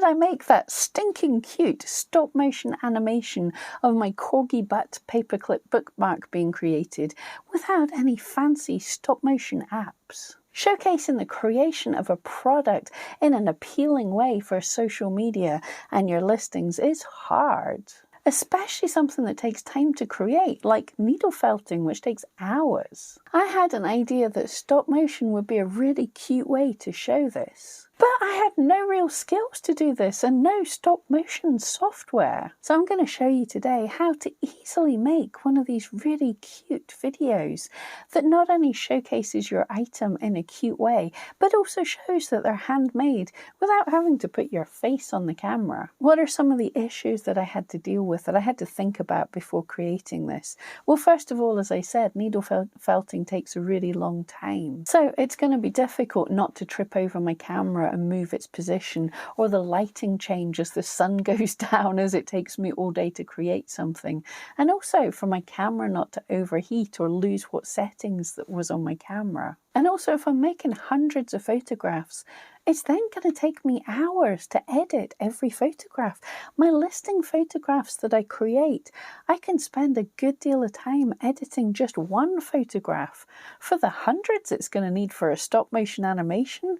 did I make that stinking cute stop motion animation of my Corgi butt paperclip bookmark being created without any fancy stop motion apps? Showcasing the creation of a product in an appealing way for social media and your listings is hard. Especially something that takes time to create, like needle felting, which takes hours. I had an idea that stop motion would be a really cute way to show this. But I had no real skills to do this and no stop motion software. So I'm going to show you today how to easily make one of these really cute videos that not only showcases your item in a cute way, but also shows that they're handmade without having to put your face on the camera. What are some of the issues that I had to deal with, that I had to think about before creating this? Well, first of all, as I said, needle felting takes a really long time. So it's going to be difficult not to trip over my camera and move its position, or the lighting change as the sun goes down, as it takes me all day to create something. And also for my camera not to overheat or lose what settings that was on my camera. And also if I'm making hundreds of photographs, it's then going to take me hours to edit every photograph. My listing photographs that I create, I can spend a good deal of time editing just one photograph. For the hundreds it's going to need for a stop motion animation,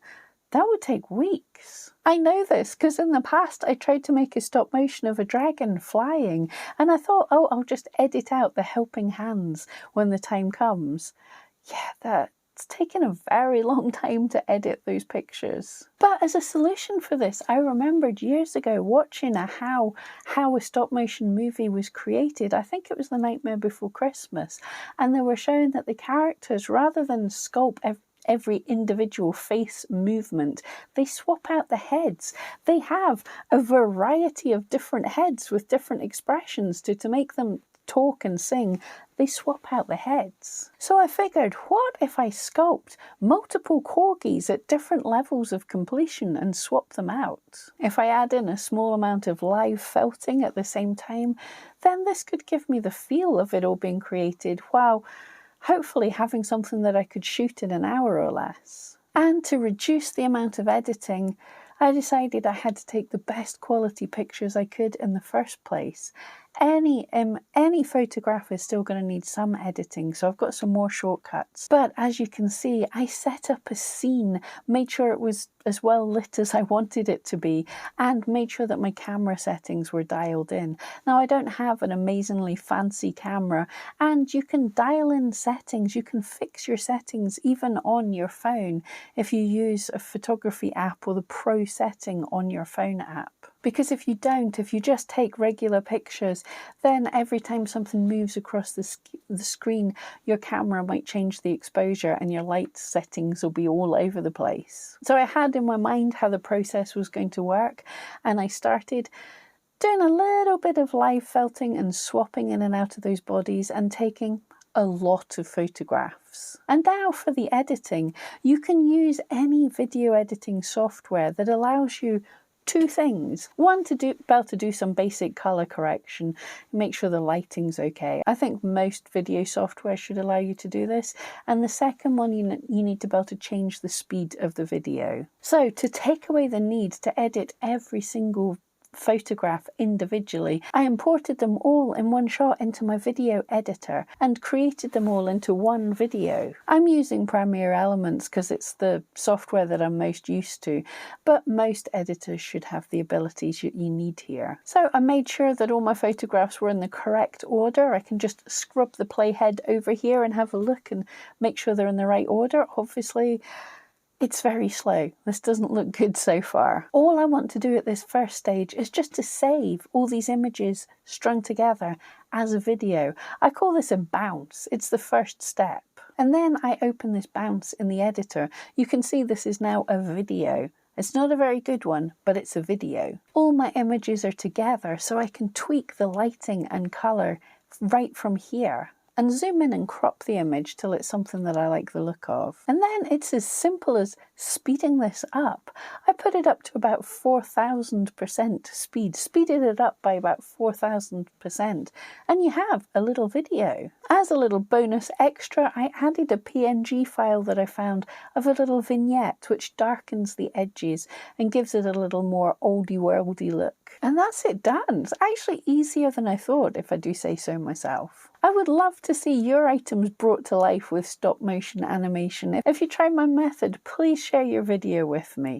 that would take weeks. I know this because in the past I tried to make a stop motion of a dragon flying, and I thought, oh, I'll just edit out the helping hands when the time comes. Yeah, that's taken a very long time to edit those pictures. But as a solution for this, I remembered years ago watching how a stop motion movie was created. I think it was The Nightmare Before Christmas, and they were showing that the characters, rather than sculpt every individual face movement, they swap out the heads. They have a variety of different heads with different expressions to make them talk and sing. They swap out the heads. So I figured, what if I sculpt multiple corgis at different levels of completion and swap them out? If I add in a small amount of live felting at the same time, then this could give me the feel of it all being created while hopefully having something that I could shoot in an hour or less. And to reduce the amount of editing, I decided I had to take the best quality pictures I could in the first place. Any photograph is still going to need some editing, so I've got some more shortcuts. But as you can see, I set up a scene, made sure it was as well lit as I wanted it to be, and made sure that my camera settings were dialed in. Now, I don't have an amazingly fancy camera, and you can dial in settings, you can fix your settings even on your phone if you use a photography app or the Pro setting on your phone app. Because if you don't, if you just take regular pictures, then every time something moves across the screen, your camera might change the exposure and your light settings will be all over the place. So I had in my mind how the process was going to work, and I started doing a little bit of live felting and swapping in and out of those bodies and taking a lot of photographs. And now for the editing, you can use any video editing software that allows you two things. One, to be able to do some basic color correction, make sure the lighting's okay. I think most video software should allow you to do this. And the second one, you need to be able to change the speed of the video. So to take away the need to edit every single photograph individually, I imported them all in one shot into my video editor and created them all into one video. I'm using Premiere Elements because it's the software that I'm most used to, but most editors should have the abilities you need here. So I made sure that all my photographs were in the correct order. I can just scrub the playhead over here and have a look and make sure they're in the right order. Obviously, it's very slow. This doesn't look good so far. All I want to do at this first stage is just to save all these images strung together as a video. I call this a bounce. It's the first step. And then I open this bounce in the editor. You can see this is now a video. It's not a very good one, but it's a video. All my images are together, so I can tweak the lighting and color right from here. and zoom in and crop the image till it's something that I like the look of. And then it's as simple as speeding this up. I put it up to about 4,000% speed, speeded it up by about 4,000%, and you have a little video. As a little bonus extra, I added a PNG file that I found of a little vignette which darkens the edges and gives it a little more oldie worldy look. And that's it done. It's actually easier than I thought, if I do say so myself. I would love to see your items brought to life with stop motion animation. If you try my method, please share your video with me.